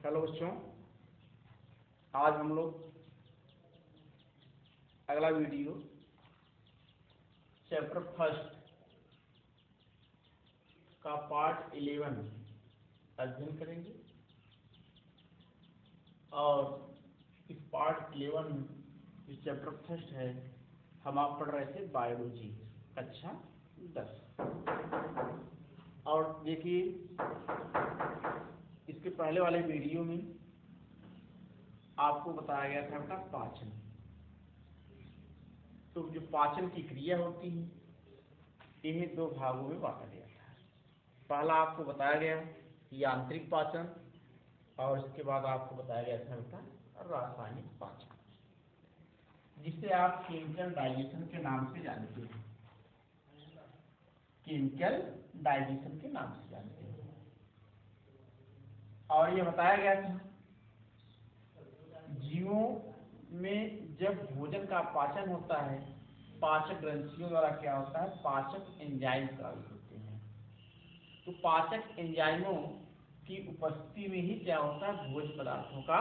Hello बच्चों, आज हम लोग अगला वीडियो चैप्टर फर्स्ट का पार्ट 11 अध्ययन करेंगे। और इस पार्ट 11 में जो चैप्टर फर्स्ट है, हम आप पढ़ रहे थे बायोलॉजी कक्षा 10। और देखिए, इसके पहले वाले वीडियो में आपको बताया गया था बेटा पाचन। तो जो पाचन की क्रिया होती है, यह दो भागों में बांटा गया था। पहला आपको बताया गया यांत्रिक पाचन, और इसके बाद आपको बताया गया था बेटा रासायनिक पाचन, जिसे आप केमिकल डाइजेशन के नाम से जानते हैं। केमिकल डाइजेशन के नाम से जानते हैं। और यह बताया गया था जीवों में जब भोजन का पाचन होता है, पाचक ग्रंथियों द्वारा क्या होता है, पाचक एंजाइम स्रावित होते हैं। तो पाचक एंजाइमों की उपस्थिति में ही क्या होता है, भोज्य पदार्थों का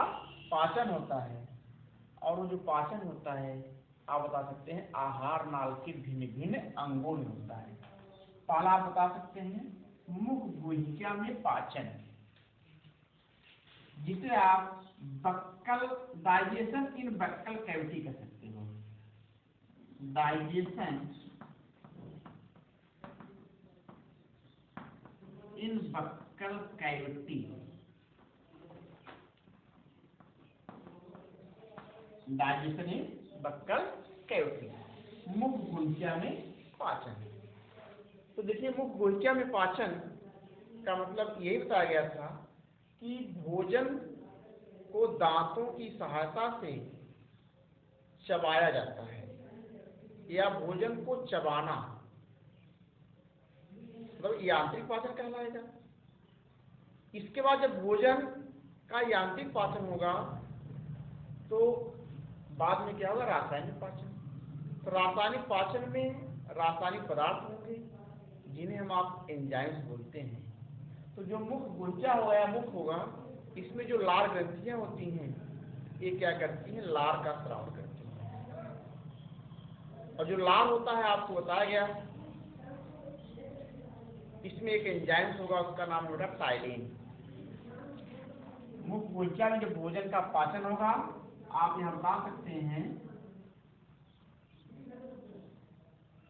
पाचन होता है। और वो जो पाचन होता है, आप बता सकते हैं आहार नाल के भिन्न भिन्न अंगों में होता है। पहला आप बता सकते हैं मुख गुहिका में पाचन, जिसे आप buccal digestion in buccal cavity कह सकते हो। Digestion in buccal cavity, digestion in buccal cavity, मुख गुहिका में पाचन। तो देखिए, मुख गुहिका में पाचन का मतलब यही बताया गया था कि भोजन को दांतों की सहायता से चबाया जाता है, या भोजन को चबाना मतलब यांत्रिक पाचन कहलाएगा। इसके बाद जब भोजन का यांत्रिक पाचन होगा, तो बाद में क्या होगा, रासायनिक पाचन। तो रासायनिक पाचन में रासायनिक पदार्थ होंगे, जिन्हें हम आप एंजाइम्स बोलते हैं। तो जो मुख गुहिका होगा या मुख होगा, इसमें जो लार ग्रंथियां होती हैं, ये क्या करती हैं, लार का स्राव करती हैं। और जो लार होता है, आपको बताया गया, इसमें एक एंजाइम होगा, उसका नाम होगा टाइलिन। मुख गुहिका में जब भोजन का पाचन होगा, आप यहां बता सकते हैं,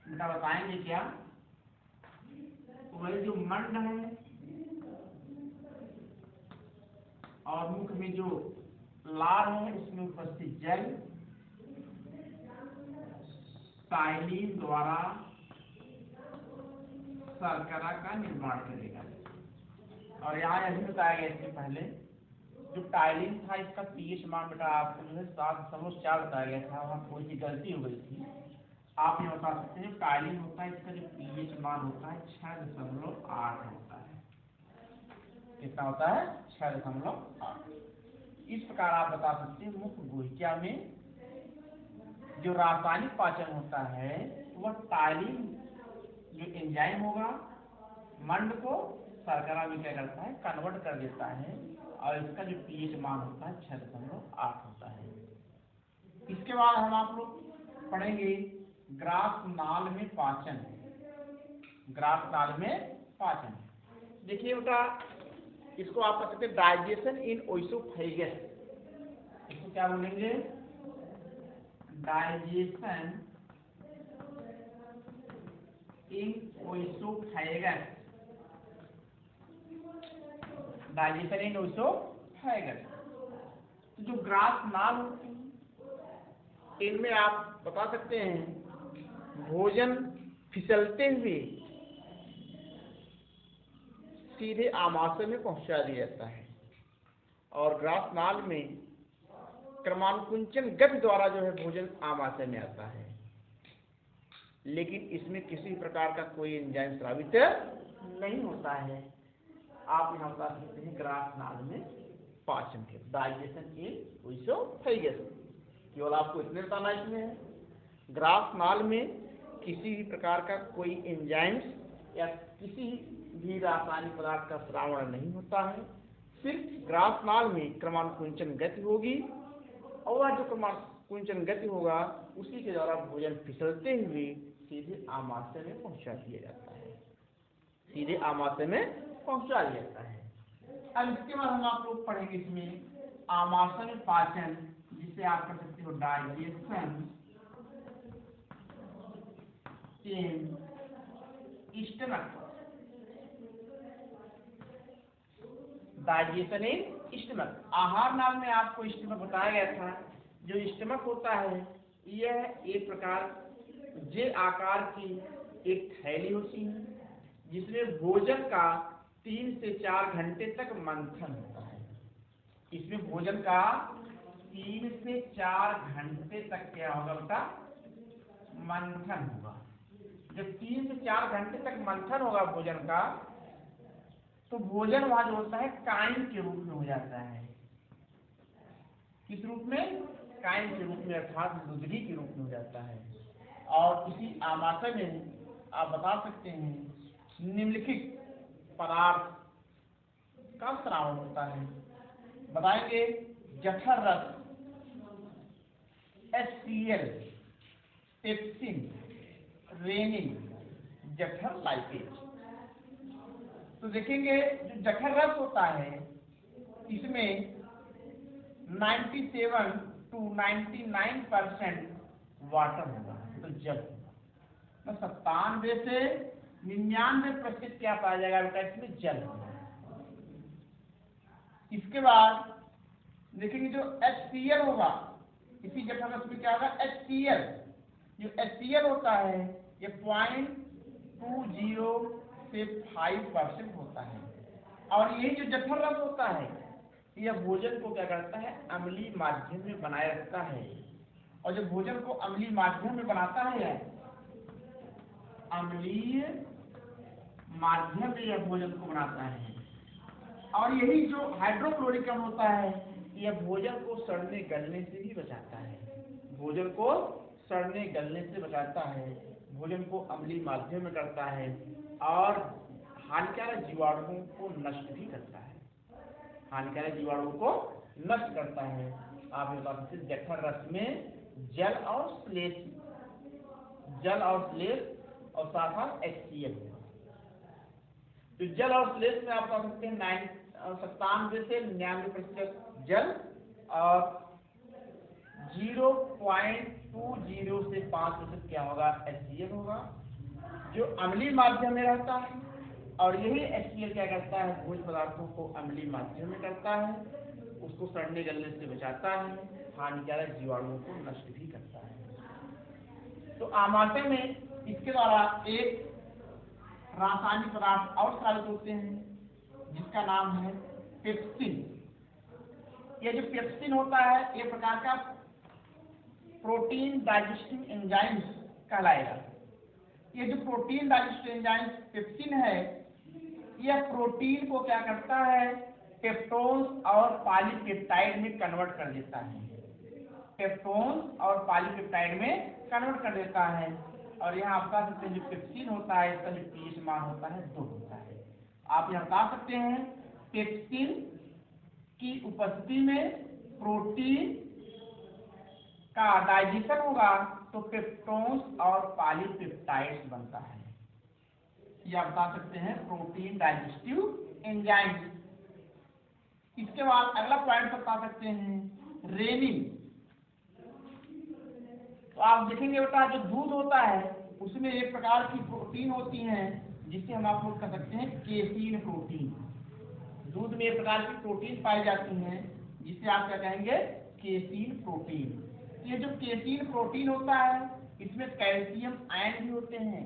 बेटा बताएंगे क्या, वही जो मंड है और मुख में जो लार है, उसमें उपस्थित जल टाइलिन द्वारा शर्करा का निर्माण करेगा। और यहाँ यही बताया गया इससे पहले, जो टाइलिन था, इसका पीएच मान बेटा आपको जो है 7.4 बताया गया था। वहाँ कोई सी गलती हो गई थी। आप ये बता सकते हैं टाइलिन होता है, इसका जो पीएच मान होता है 6.8 होता है। कितना होता है, 6.8। इस प्रकार आप बता सकते हैं मुख गुहिका में जो रासायनिक पाचन होता है, वह टाइलिन जो एंजाइम होगा, मंड को शर्करा में क्या करता है, कन्वर्ट कर देता है। और इसका जो पीएच मान होता है 6.8 होता है। इसके बाद हम आप लोग पढ़ेंगे ग्रास नाल में पाचन। ग्रास नाल में पाचन, देखिए बेटा, इसको आप कह सकते हैं डाइजेशन इन ओइसोफेगस। इसको क्या बोलेंगे, डाइजेशन इन ओइसोफेगस। डाइजेशन इन ओइसोफेगस। तो जो ग्रास नाल होती है, इनमें आप बता सकते हैं भोजन फिसलते हुए सीधे आमाशय में पहुंचा दिया जाता है। और ग्रास नाल में क्रमानुकुंचन गति द्वारा जो है भोजन आमाशय में आता है, लेकिन इसमें किसी प्रकार का कोई एंजाइम स्रावित नहीं होता है। आप यहाँ बता सकते हैं ग्रास नाल में पाचन के, डाइजेशन इन ओइसोफेगस। केवल आपको इतने बताना इसमें है, ग्रास नाल में किसी भी प्रकार का कोई एंजाइम्स या किसी भी रासायनिक पदार्थ का श्रावण नहीं होता है, सिर्फ ग्रासनाल में क्रमानुकुंचन गति होगी और वह जो क्रमानुकुंचन गति होगा उसी के द्वारा भोजन फिसलते हुए सीधे आमाशय में पहुंचा दिया जाता है, सीधे आमाशय में पहुंचा दिया जाता है। अब इसके बाद हम आप लोग पढ़ेंगे इसमें आमाशय में पाचन, जिसे आप कर सकते हो digestion in stomach, digestion in stomach. आहार नाम में आपको स्टमक बताया गया था। जो स्टमक होता है यह एक प्रकार जे आकार की एक थैली होती है जिसमें भोजन का 3 से 4 घंटे तक मंथन होता है। इसमें भोजन का 3 से 4 घंटे तक क्या होगा बेटा, मंथन होगा। जब 3 से 4 घंटे तक मंथन होगा भोजन का, तो भोजन वहां जो होता है काइम के रूप में हो जाता है। किस रूप में? काइम के रूप में, अर्थात दुधनी के रूप में हो जाता है। और इसी आमाशय में आप बता सकते हैं निम्नलिखित पदार्थ का स्राव होता है। बताएंगे जठर रस, HCl, पेप्सिन, रेनिन, जठर लाइपेज। तो देखेंगे जो जठर रस होता है इसमें 97 to 99% वाटर होगा, तो जल होगा। 97 से 99% क्या पाया जाएगा बेटा, इसमें जल होगा। इसके बाद देखेंगे जो HCl होगा, इसी जठर रस में क्या होगा, HCl। जो HCl होता है ये 0.20 से 5% होता है। और यही जो जठर रस होता है यह भोजन को क्या करता है, अम्लीय माध्यम में बनाए रखता है। और जब भोजन को अम्लीय माध्यम में बनाता है, अम्लीय माध्यम में यह भोजन को बनाता है। और यही जो हाइड्रोक्लोरिक अम्ल होता है यह भोजन को सड़ने गलने से भी बचाता है, भोजन को सड़ने गलने से बचाता है, भोजन को अम्लीय माध्यम में करता है और हानिकारक जीवाणुओं को नष्ट भी करता है, हानिकारक जीवाणुओं को नष्ट करता है। आप ये बता सकते हैं जठर रस में जल और श्लेष, जल और श्लेष और साथ साथ HCl। तो जल और श्लेष में आप बता सकते हैं 97 से 99% जल और 0.20 से 5% क्या होगा, HCl होगा, जो अम्लीय माध्यम में रहता है। और यही HCl क्या करता है, भोज्य पदार्थों को अम्लीय माध्यम में करता है, उसको सड़ने गलने से बचाता है, हानिकारक जीवाणुओं को नष्ट भी करता है। तो आमाशय में इसके द्वारा एक रासायनिक पदार्थ और स्रावित होते हैं जिसका नाम है पेप्सिन। ये जो पेप्सिन होता है ये प्रकार का प्रोटीन डाइजेस्टिव एंजाइम कहलाएगा। ये जो प्रोटीन डाइजेस्टिव एंजाइम पेप्सिन है यह प्रोटीन को क्या करता है, पेप्टोन्स और पॉलीपेप्टाइड में कन्वर्ट कर देता है, पेप्टोन्स और पॉलीपेप्टाइड में कन्वर्ट कर देता है। और यहाँ आप बता सकते हैं जो पेप्सिन होता है इसका जो pH मान होता है 2 होता है। आप यहाँ बता सकते हैं पेप्सिन की उपस्थिति में प्रोटीन का डाइजेशन होगा तो पेप्टोन्स और पॉलीपेप्टाइड्स बनता है। यह आप बता सकते हैं प्रोटीन डाइजेस्टिव एंजाइम। इसके बाद अगला पॉइंट बता सकते हैं रेनिन। तो आप देखेंगे बेटा जो दूध होता है उसमें एक प्रकार की प्रोटीन होती है जिसे हम आप लोग कह सकते हैं केसीन प्रोटीन। दूध में एक प्रकार की प्रोटीन पाई जाती है जिसे आप क्या कहेंगे, केसीन प्रोटीन। ये जो केसीन प्रोटीन होता है इसमें कैल्शियम आयन भी होते हैं।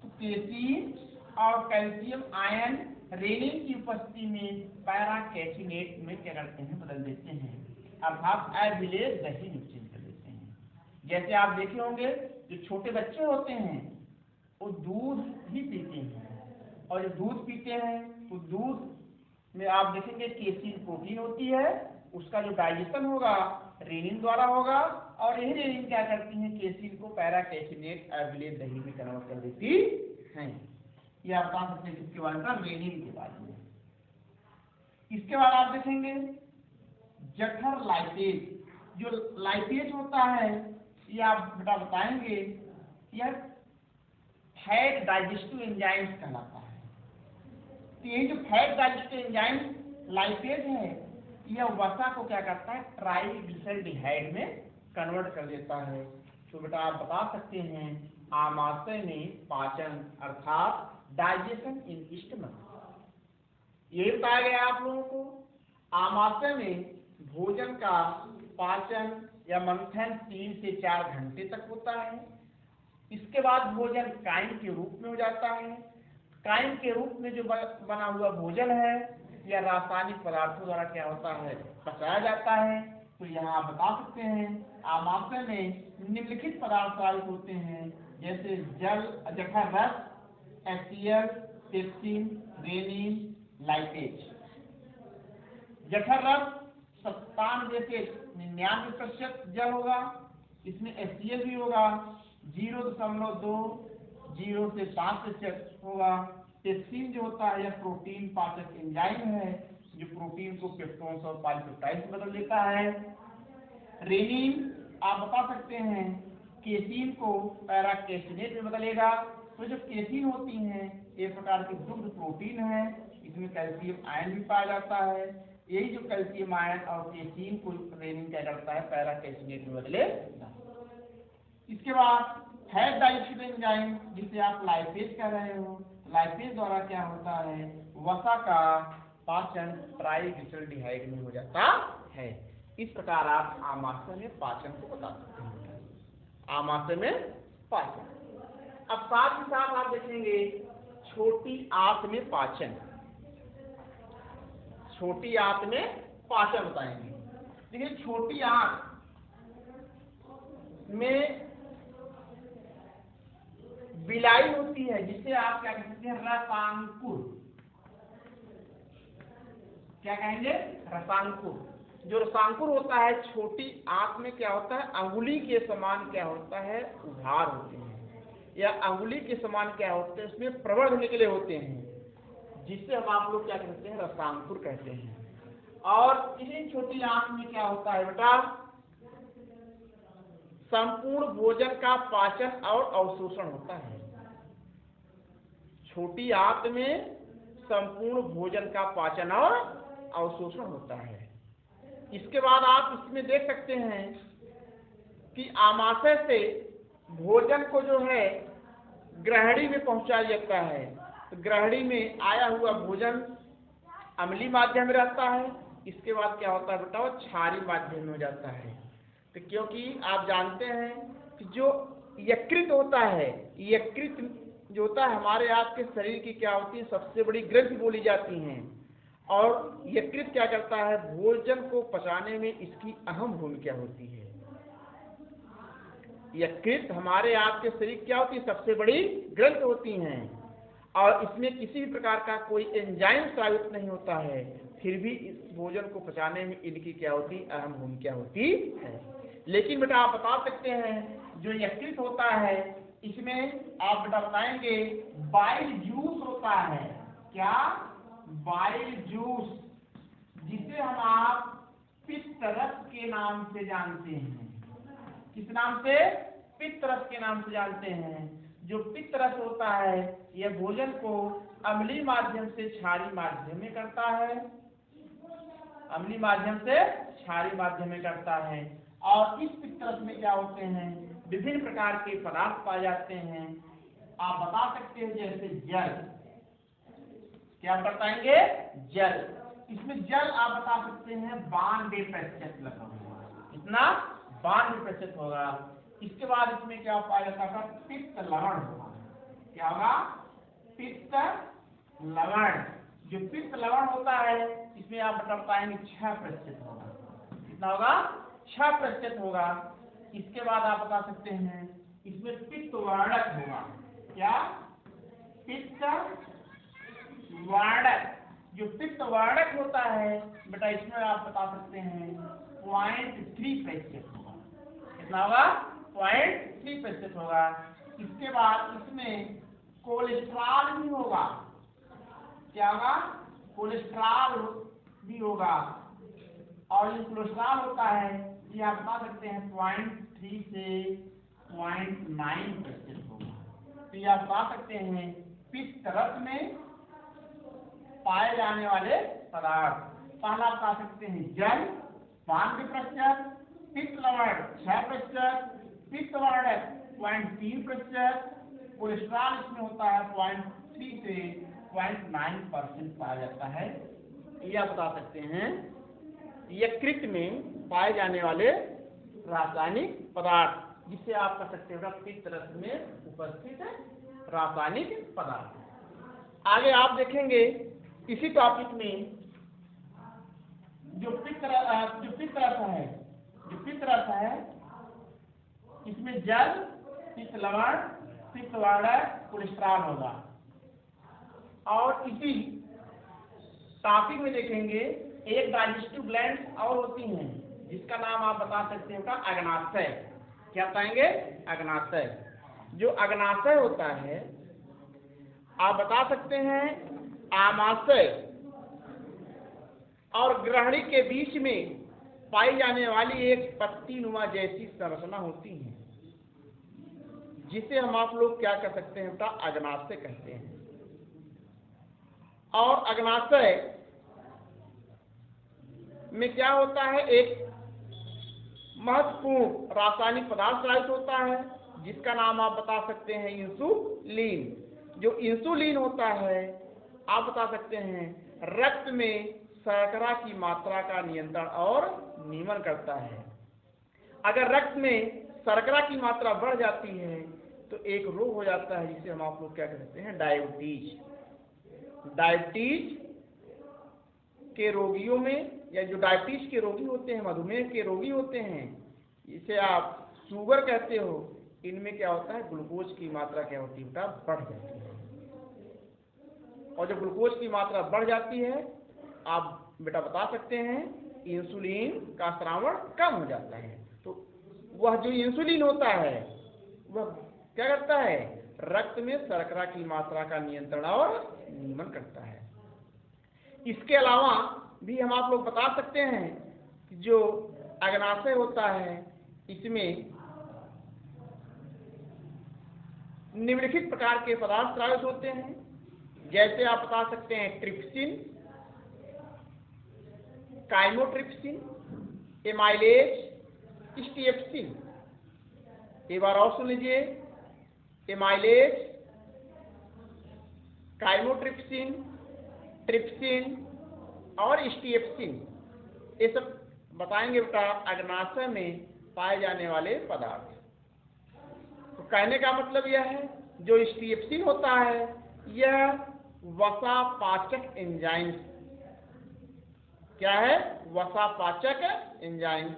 तो केसीन और कैल्शियम आयन रेनिन की उपस्थिति में पैराकैफिनेट में क्या करते हैं, बदल देते हैं, अर्थात एविलेज दही में चेंज कर देते हैं। जैसे आप देखे होंगे जो छोटे बच्चे होते हैं वो दूध ही पीते हैं और जब दूध पीते हैं तो दूध में आप देखेंगे केसीन प्रोटीन होती है, उसका जो डाइजेशन होगा रेनिन द्वारा होगा और यही रेनिन क्या करती है, केसीन को पैराकैफिनेट एविलेज दही में कन्वर्ट कर देती है। ये आप बता सकते हैं किसके बारे में, रेनिन के बारे में। इसके बाद आप देखेंगे जठर लाइपेज। जो लाइपेज होता है ये आप बेटा बताएंगे, यह फैट डाइजेस्टिव एंजाइम्स कहलाता है। तो ये जो फैट डाइजेस्टिव एंजाइम लाइपेज है, यह वसा को क्या करता है, ट्राइग्लिसराइड में कन्वर्ट कर देता है। तो बेटा आप बता सकते हैं आमाशय में पाचन अर्थात डाइजेशन इन स्टमक। ये बताया गया आप लोगों को आमाशय में भोजन का पाचन या मंथन 3 से 4 घंटे तक होता है। इसके बाद भोजन काइम के रूप में हो जाता है। काइम के रूप में जो बना हुआ भोजन है या रासायनिक पदार्थों द्वारा क्या होता है, पचाया जाता है। तो यहाँ आप बता सकते हैं आमाशय में निम्नलिखित पदार्थ पारित होते हैं, जैसे जल, जठर रस, HCl, पेप्सिन, रेनिन, लाइपेज। जठर रस 97 से 99% जल होगा, इसमें HCl भी होगा, 0.2 0 से 5% होगा। पेप्सिन जो होता है यह प्रोटीन पाचक एंजाइम है जो प्रोटीन को पेप्टोन्स और पॉलीपेप्टाइड्स में बदल देता है। रेनिन आप बता सकते हैं केसीन को पैराकेसिनेट में बदलेगा। तो जो केसीन होती हैं एक प्रकार की दुग्ध प्रोटीन है, इसमें कैल्शियम आयन भी पाया जाता है। यही जो कैल्शियम आयन और केसीन को रेनिन क्या करता है, पैराकेसिनेट में बदले। इसके बाद फैट डाइजेस्टिव एंजाइम जिसे आप लाइपेज कह रहे हो, लाइपेज द्वारा क्या होता है, वसा का पाचन ट्राइग्लिसराइड में हो जाता है। इस प्रकार आप आमाशय में पाचन को बता सकते हैं, आमाशय में पाचन। अब साथ ही साथ आप देखेंगे छोटी आंत में पाचन, छोटी आंत में पाचन बताएंगे। देखिए छोटी आंत में बिलाई होती है जिसे आप क्या कह सकते हैं, रसांकुर। क्या कहेंगे, रसांकुर। जो रसांकुर होता है छोटी आंत में क्या होता है, अंगुली के समान क्या होता है, उभार होते हैं, या अंगुली के समान क्या होते हैं, उसमें प्रवर्ध निकले होते हैं, जिससे हम आप लोग क्या कहते हैं, रसांकुर कहते हैं। और इसी छोटी आंत में क्या होता है बेटा, संपूर्ण भोजन का पाचन और अवशोषण होता है। छोटी आंत में संपूर्ण भोजन का पाचन और अवशोषण होता है। इसके बाद आप इसमें देख सकते हैं कि आमाशय से भोजन को जो है ग्रहणी में पहुंचाया जाता है। तो ग्रहणी में आया हुआ भोजन अम्लीय माध्यम में रहता है। इसके बाद क्या होता है बेटा, वो क्षारीय माध्यम में हो जाता है। तो क्योंकि आप जानते हैं कि जो यकृत होता है, यकृत जो होता है हमारे आपके शरीर की क्या होती है, सबसे बड़ी ग्रंथि बोली जाती हैं। और यकृत क्या करता है, भोजन को पचाने में इसकी अहम भूमिका होती है। यकृत हमारे आपके शरीर क्या होती है, सबसे बड़ी ग्रंथ होती हैं, और इसमें किसी भी प्रकार का कोई एंजाइम स्रावित नहीं होता है, फिर भी इस भोजन को पचाने में इनकी क्या होती, अहम भूमिका होती है। लेकिन बेटा आप बता सकते हैं जो यकृत होता है इसमें आप बेटा बताएंगे बाइल जूस होता है। क्या, बाइल जूस, जिसे हम आप पित्त रस के नाम से जानते हैं। किस नाम से, पित्त रस के नाम से जानते हैं। जो पित्त रस होता है यह भोजन को अम्लीय माध्यम से क्षारीय माध्यम में करता है, अम्लीय माध्यम से क्षारीय माध्यम में करता है। और इस पित्त रस में क्या होते हैं, विभिन्न प्रकार के पदार्थ पाए जाते हैं। आप बता सकते हैं जैसे जल, क्या बताएंगे, जल। इसमें जल आप बता सकते हैं 92% लगा होगा, इतना 92% होगा। इसके बाद इसमें क्या पाया जाता था, पित्त लवण होगा। क्या होगा, पित्त लवण। जो पित्त लवण होता है इसमें आप बता पाएंगे 6% होगा। कितना होगा, 6% होगा। इसके बाद आप बता सकते हैं इसमें पित्त वर्णक होगा। क्या, पित्त वर्णक। जो पित्त वर्णक होता है बेटा इसमें आप बता सकते हैं 0.3% होगा। कितना होगा, 0.3% होगा। इसके बाद इसमें कोलेस्ट्रॉल भी होगा। क्या होगा, कोलेस्ट्रॉल भी होगा, और जो कोलेस्ट्रॉल होता है ये आप बता सकते हैं 0.3 से 0.9% होगा। तो ये आप बता सकते हैं पित्त रस में पाए जाने वाले पदार्थ। पहला आप बता सकते हैं जल 5%, पित्त लवण 6%, पित्त वर्णक 0.3%, कोलेस्ट्रॉल इसमें होता है 0.3 से 0.9% पाया जाता है। ये आप बता सकते हैं यकृत में पाए जाने वाले रासायनिक पदार्थ, जिसे आप कह सकते हो पित्त रस में उपस्थित रासायनिक पदार्थ। आगे आप देखेंगे इसी टॉपिक में जो पित्त रस है इसमें जल, पित्त लवण, पित्त वर्णक, कोलेस्ट्रॉल होगा। और इसी टॉपिक में देखेंगे एक डाइजेस्टिव ग्लैंड और होती हैं जिसका नाम आप बता सकते हो अग्नाशय। क्या बताएंगे? अग्नाशय। जो अग्नाशय होता है आप बता सकते हैं आमाशय और ग्रहणी के बीच में पाई जाने वाली एक पत्तीनुमा जैसी संरचना होती है, जिसे हम आप लोग क्या कर सकते हैं अग्नाशय कहते हैं। और अग्नाशय में क्या होता है, एक महत्वपूर्ण रासायनिक पदार्थ स्रावित होता है जिसका नाम आप बता सकते हैं इंसुलिन। जो इंसुलिन होता है आप बता सकते हैं रक्त में शर्करा की मात्रा का नियंत्रण और नियमन करता है। अगर रक्त में शर्करा की मात्रा बढ़ जाती है तो एक रोग हो जाता है जिसे हम आप लोग क्या कहते हैं डायबिटीज। डायबिटीज के रोगियों में, या जो डायबिटीज के रोगी होते हैं, मधुमेह के रोगी होते हैं, इसे आप शुगर कहते हो, इनमें क्या होता है ग्लूकोज की मात्रा क्या होती है बढ़ जाती है। और जब ग्लूकोज की मात्रा बढ़ जाती है आप बेटा बता सकते हैं इंसुलिन का स्रावण कम हो जाता है। तो वह जो इंसुलिन होता है वह क्या करता है, रक्त में शर्करा की मात्रा का नियंत्रण और नियमन करता है। इसके अलावा भी हम आप लोग बता सकते हैं कि जो अग्नाशय होता है इसमें निम्नलिखित प्रकार के पदार्थ स्रावित होते हैं, जैसे आप बता सकते हैं ट्रिप्सिन, काइमोट्रिप्सिन, एमाइलेज, स्टीएप्सिन। एक बार और सुन लीजिए, एमाइलेज, काइमोट्रिप्सिन, ट्रिप्सिन और स्टीएप्सिन, ये सब बताएंगे बेटा अग्नाशय में पाए जाने वाले पदार्थ। तो कहने का मतलब यह है जो स्टीएप्सिन होता है यह वसा पाचक एंजाइम, क्या है वसा पाचक एंजाइम।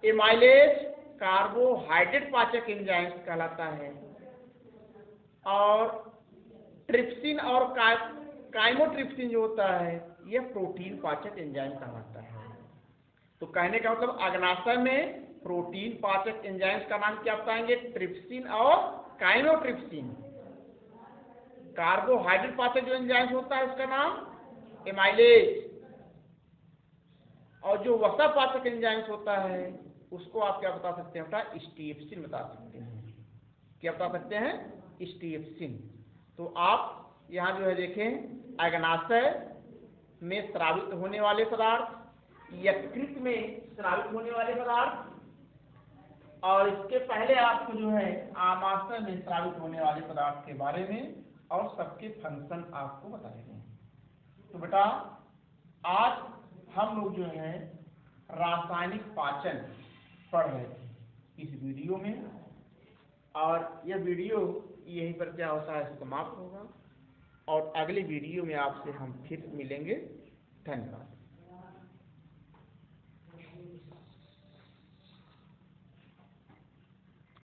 एमाइलेज कार्बोहाइड्रेट पाचक एंजाइम कहलाता है, और ट्रिप्सिन और काइमोट्रिप्सिन जो होता है यह प्रोटीन पाचक एंजाइम कहलाता है। तो कहने का मतलब अग्नाशय में प्रोटीन पाचक एंजाइम्स का नाम क्या बताएंगे, ट्रिप्सिन और काइमोट्रिप्सिन। कार्बोहाइड्रेट पाचक जो एंजाइम्स होता है उसका नाम एमाइलेज, और जो वसा पाचक एंजाइम्स होता है उसको आप क्या बता सकते हैं बेटा स्टीएप्सिन बता सकते हैं। क्या बता सकते हैं स्टीएप्सिन। तो आप यहाँ जो है देखें अग्नाशय में स्रावित होने वाले पदार्थ, यकृत में स्रावित होने वाले पदार्थ, और इसके पहले आपको जो है आमाशय में स्रावित होने वाले पदार्थ के बारे में और सबके फंक्शन आपको बताए गए। तो बेटा आज हम लोग जो है रासायनिक पाचन पढ़ रहे थे इस वीडियो में, और यह वीडियो यहीं पर क्या होता है समाप्त होगा, और अगली वीडियो में आपसे हम फिर मिलेंगे। धन्यवाद।